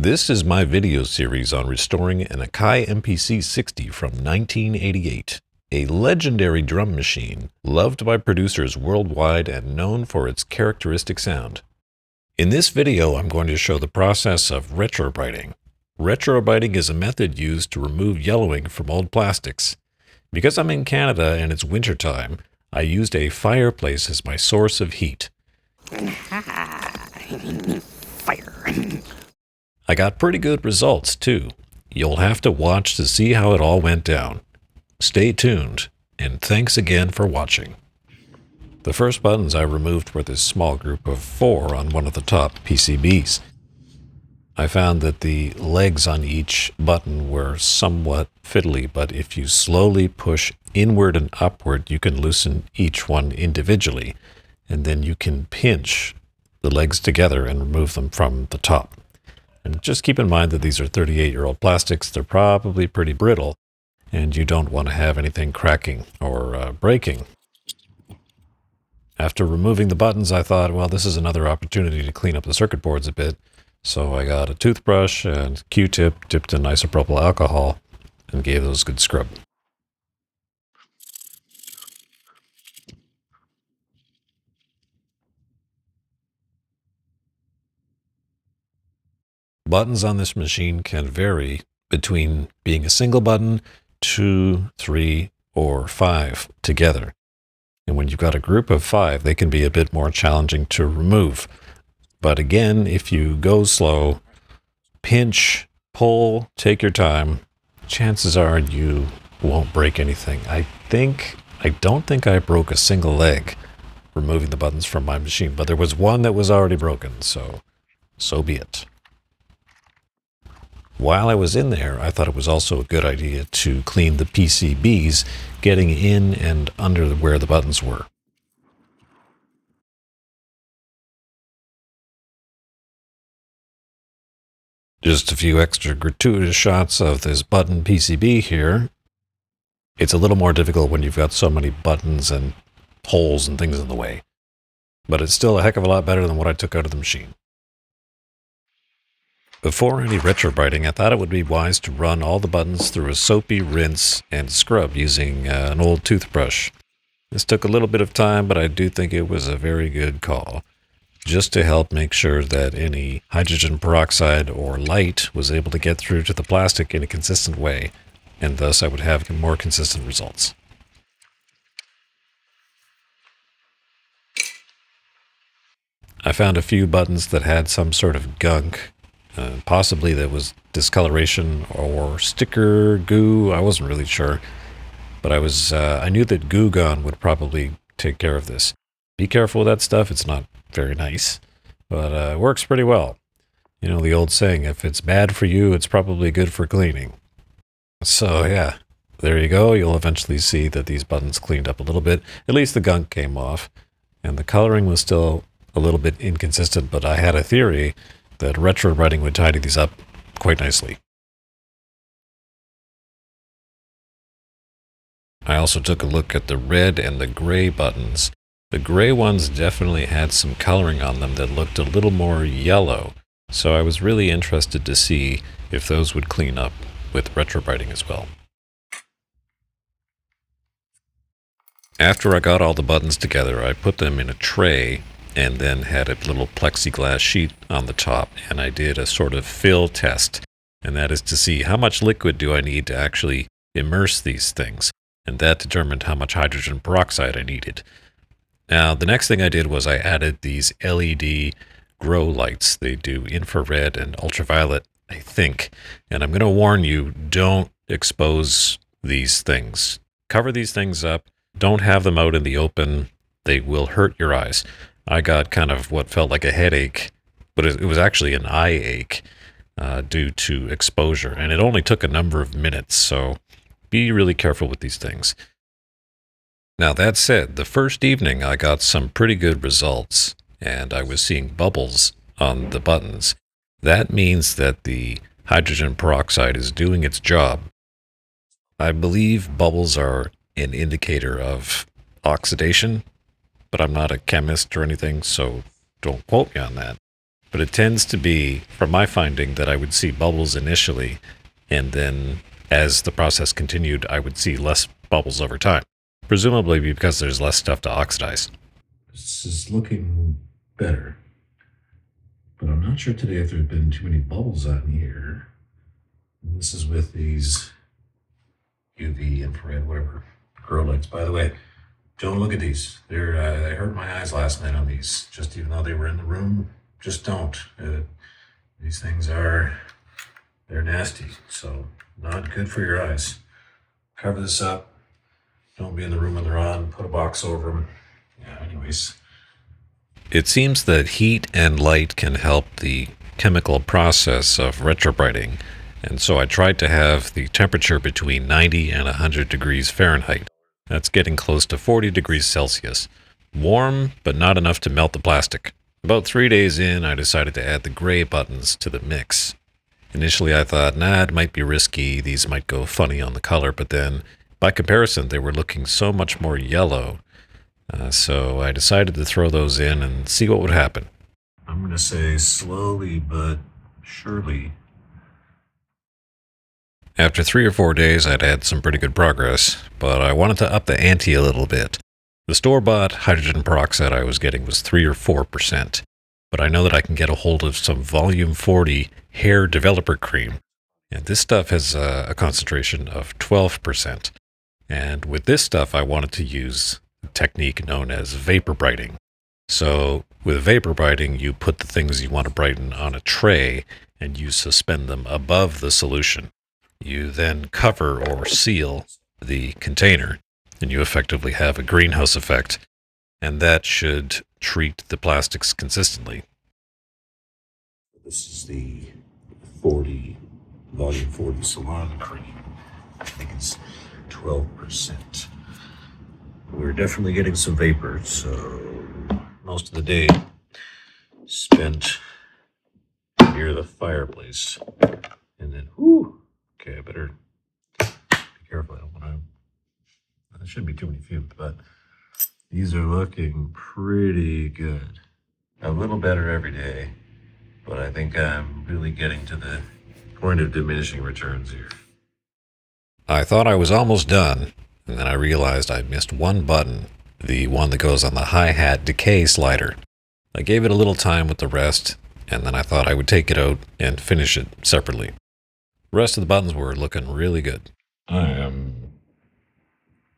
This is my video series on restoring an AKAI MPC 60 from 1988, a legendary drum machine loved by producers worldwide and known for its characteristic sound. In this video, I'm going to show the process of retrobrighting. Retrobrighting is a method used to remove yellowing from old plastics. Because I'm in Canada and it's wintertime, I used a fireplace as my source of heat. Fire. I got pretty good results, too. You'll have to watch to see how it all went down. Stay tuned, and thanks again for watching. The first buttons I removed were this small group of 4 on one of the top PCBs. I found that the legs on each button were somewhat fiddly, but if you slowly push inward and upward, you can loosen each one individually, and then you can pinch the legs together and remove them from the top. And just keep in mind that these are 38-year-old plastics. They're probably pretty brittle, and you don't want to have anything cracking or breaking. After removing the buttons, I thought, well, this is another opportunity to clean up the circuit boards a bit. So I got a toothbrush and Q-tip dipped in isopropyl alcohol and gave those a good scrub. Buttons on this machine can vary between being a single button, 2, 3, or 5 together. And when you've got a group of 5, they can be a bit more challenging to remove. But again, if you go slow, pinch, pull, take your time, chances are you won't break anything. I don't think I broke a single leg removing the buttons from my machine, but there was one that was already broken, so be it. While I was in there, I thought it was also a good idea to clean the PCBs, getting in and under where the buttons were. Just a few extra gratuitous shots of this button PCB here. It's a little more difficult when you've got so many buttons and holes and things in the way. But it's still a heck of a lot better than what I took out of the machine. Before any retrobrighting, I thought it would be wise to run all the buttons through a soapy rinse and scrub using an old toothbrush. This took a little bit of time, but I do think it was a very good call, just to help make sure that any hydrogen peroxide or light was able to get through to the plastic in a consistent way, and thus I would have more consistent results. I found a few buttons that had some sort of gunk. Possibly that was discoloration or sticker goo. I wasn't really sure, but I knew that Goo Gone would probably take care of this. Be careful with that stuff. It's not very nice, but it works pretty well. You know the old saying, if it's bad for you, it's probably good for cleaning. So yeah, there you go. You'll eventually see that these buttons cleaned up a little bit. At least the gunk came off, and the coloring was still a little bit inconsistent, but I had a theory that retrobrighting would tidy these up quite nicely. I also took a look at the red and the gray buttons. The gray ones definitely had some coloring on them that looked a little more yellow, so I was really interested to see if those would clean up with retrobrighting as well. After I got all the buttons together, I put them in a tray and then had a little plexiglass sheet on the top, and I did a sort of fill test, and that is to see how much liquid do I need to actually immerse these things, and that determined how much hydrogen peroxide I needed. Now, the next thing I did was I added these LED grow lights. They do infrared and ultraviolet, I think, and I'm going to warn you, don't expose these things. Cover these things up. Don't have them out in the open. They will hurt your eyes. I got kind of what felt like a headache, but it was actually an eye ache due to exposure, and it only took a number of minutes, so be really careful with these things. Now that said, the first evening I got some pretty good results, and I was seeing bubbles on the buttons. That means that the hydrogen peroxide is doing its job. I believe bubbles are an indicator of oxidation, but I'm not a chemist or anything, so don't quote me on that. But it tends to be, from my finding, that I would see bubbles initially, and then as the process continued, I would see less bubbles over time. Presumably because there's less stuff to oxidize. This is looking better. But I'm not sure today if there have been too many bubbles on here. And this is with these UV, infrared, whatever, grow lights. By the way, don't look at these. They hurt my eyes last night on these. Just even though they were in the room, just don't. These things they're nasty. So not good for your eyes. Cover this up. Don't be in the room when they're on. Put a box over them. Yeah, anyways. It seems that heat and light can help the chemical process of retrobrighting, and so I tried to have the temperature between 90 and 100 degrees Fahrenheit. That's getting close to 40 degrees Celsius. Warm, but not enough to melt the plastic. About 3 days in, I decided to add the gray buttons to the mix. Initially I thought, it might be risky, these might go funny on the color, but then, by comparison, they were looking so much more yellow. So I decided to throw those in and see what would happen. I'm going to say slowly but surely. After 3 or 4 days, I'd had some pretty good progress, but I wanted to up the ante a little bit. The store-bought hydrogen peroxide I was getting was 3 or 4%, but I know that I can get a hold of some volume 40 hair developer cream, and this stuff has a concentration of 12%. And with this stuff, I wanted to use a technique known as vapor brighting. So with vapor brighting, you put the things you want to brighten on a tray and you suspend them above the solution. You then cover or seal the container, and you effectively have a greenhouse effect, and that should treat the plastics consistently. This is the volume 40 salon cream. I think it's 12%. We're definitely getting some vapor, so most of the day spent near the fireplace. And then, okay, I better be careful. I don't want to, there shouldn't be too many fumes, but these are looking pretty good. A little better every day, but I think I'm really getting to the point of diminishing returns here. I thought I was almost done, and then I realized I missed one button, the one that goes on the hi-hat decay slider. I gave it a little time with the rest, and then I thought I would take it out and finish it separately. The rest of the buttons were looking really good. I am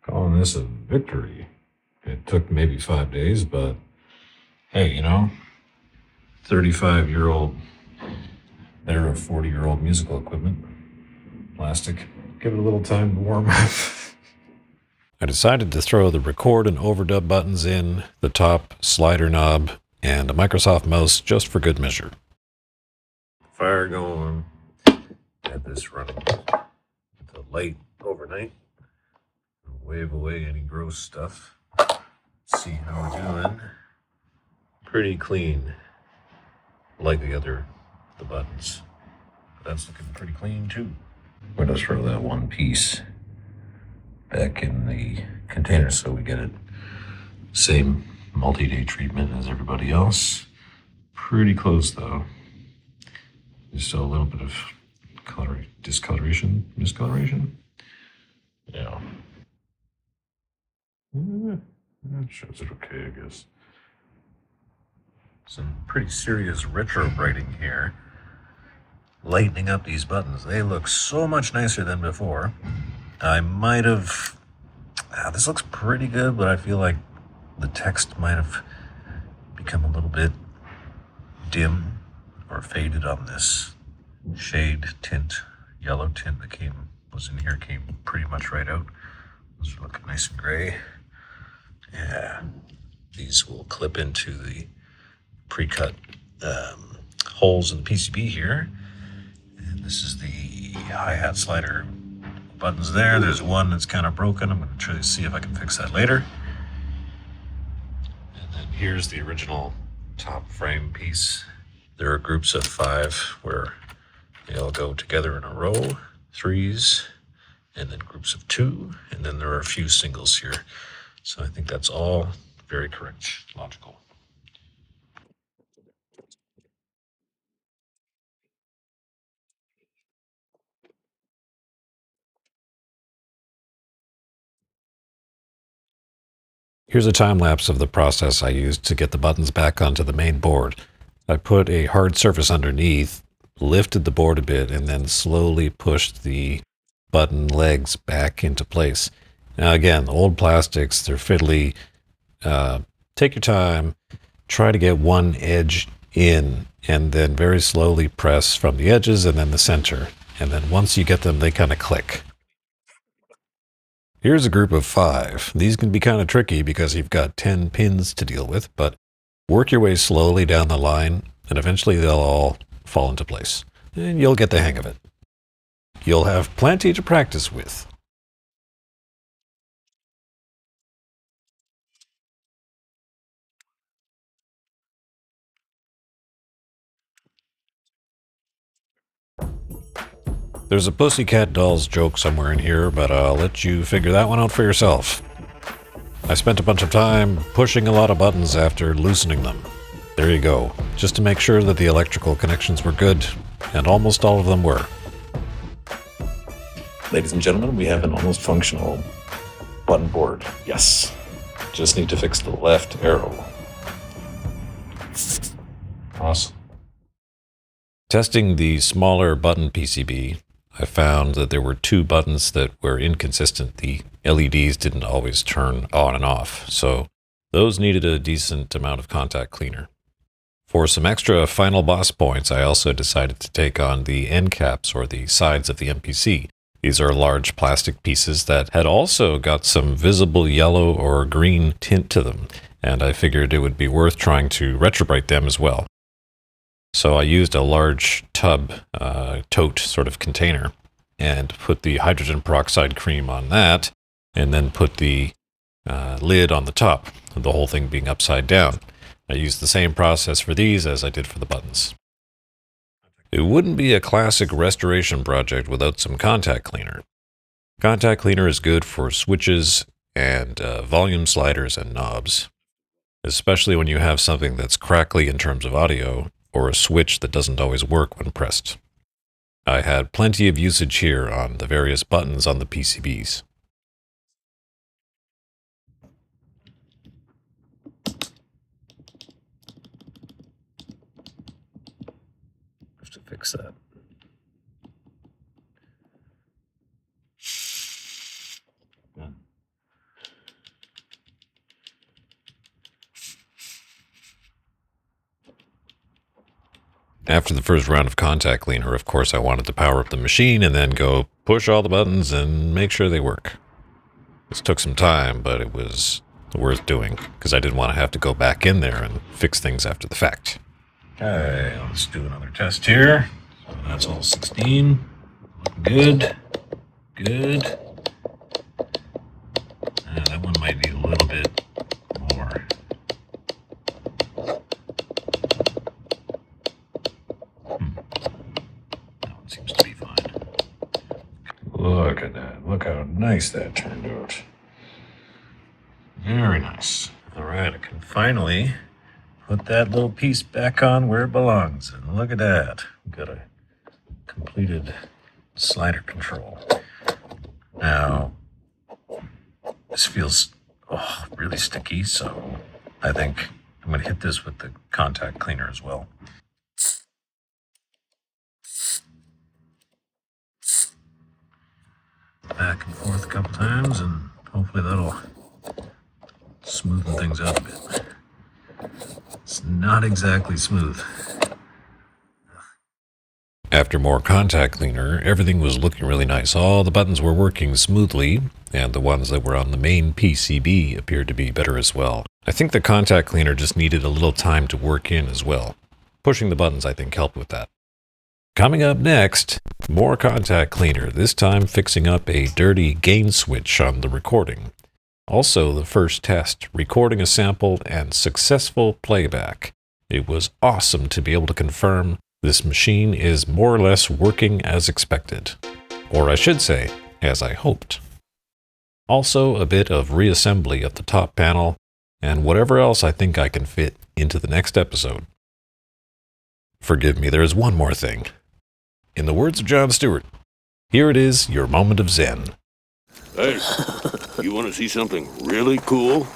calling this a victory. It took maybe 5 days, but hey, 35-year-old there of 40-year-old musical equipment, plastic. Give it a little time to warm up. I decided to throw the record and overdub buttons in, the top slider knob, and a Microsoft mouse just for good measure. Fire going. Had this running with the light overnight. Wave away any gross stuff. See how we're doing. Pretty clean. Like the buttons. That's looking pretty clean too. We're gonna throw that one piece back in the container so we get it same multi-day treatment as everybody else. Pretty close though. There's still a little bit of miscoloration. Yeah. That shows it okay, I guess. Some pretty serious retrobrighting here. Lightening up these buttons. They look so much nicer than before. I might have... this looks pretty good, but I feel like the text might have become a little bit dim or faded on this shade tint, yellow tint that was in here, came pretty much right out. Those are looking nice and gray. Yeah, these will clip into the pre-cut holes in the PCB here. And this is the hi-hat slider buttons there. There's one that's kind of broken. I'm going to try to see if I can fix that later. And then here's the original top frame piece. There are groups of 5 where they all go together in a row, 3s, and then groups of 2, and then there are a few singles here. So I think that's all very correct, logical. Here's a time lapse of the process I used to get the buttons back onto the main board. I put a hard surface underneath, lifted the board a bit, and then slowly pushed the button legs back into place. Now again, old plastics, they're fiddly. Take your time, try to get one edge in, and then very slowly press from the edges and then the center. And then once you get them, they kind of click. Here's a group of 5. These can be kind of tricky because you've got 10 pins to deal with, but work your way slowly down the line, and eventually they'll all fall into place. And you'll get the hang of it. You'll have plenty to practice with. There's a Pussycat Dolls joke somewhere in here, but I'll let you figure that one out for yourself. I spent a bunch of time pushing a lot of buttons after loosening them. There you go, just to make sure that the electrical connections were good, and almost all of them were. Ladies and gentlemen, we have an almost functional button board. Yes. Just need to fix the left arrow. Awesome. Testing the smaller button PCB, I found that there were 2 buttons that were inconsistent. The LEDs didn't always turn on and off, so those needed a decent amount of contact cleaner. For some extra final boss points, I also decided to take on the end caps, or the sides of the MPC. These are large plastic pieces that had also got some visible yellow or green tint to them, and I figured it would be worth trying to retrobright them as well. So I used a large tub, tote sort of container, and put the hydrogen peroxide cream on that, and then put the lid on the top, the whole thing being upside down. I used the same process for these as I did for the buttons. It wouldn't be a classic restoration project without some contact cleaner. Contact cleaner is good for switches and volume sliders and knobs, especially when you have something that's crackly in terms of audio, or a switch that doesn't always work when pressed. I had plenty of usage here on the various buttons on the PCBs. Have to fix that. After the first round of contact cleaner, of course, I wanted to power up the machine and then go push all the buttons and make sure they work. This took some time, but it was worth doing because I didn't want to have to go back in there and fix things after the fact. Okay, let's do another test here. So that's all 16. Looking good. Good. That one might need a little bit more. That one seems to be fine. Look at that. Look how nice that turned out. Very nice. All right, I can finally put that little piece back on where it belongs. And look at that. We've got a completed slider control. Now, this feels really sticky, so I think I'm going to hit this with the contact cleaner as well. Back and forth a couple times, and hopefully that'll smoothen things out a bit. It's not exactly smooth. After more contact cleaner, everything was looking really nice. All the buttons were working smoothly, and the ones that were on the main PCB appeared to be better as well. I think the contact cleaner just needed a little time to work in as well. Pushing the buttons, I think, helped with that. Coming up next, more contact cleaner, this time fixing up a dirty gain switch on the recording. Also, the first test, recording a sample and successful playback. It was awesome to be able to confirm this machine is more or less working as expected. Or I should say, as I hoped. Also, a bit of reassembly of the top panel, and whatever else I think I can fit into the next episode. Forgive me, there is one more thing. In the words of Jon Stewart, here it is, your moment of zen. Hey, you want to see something really cool?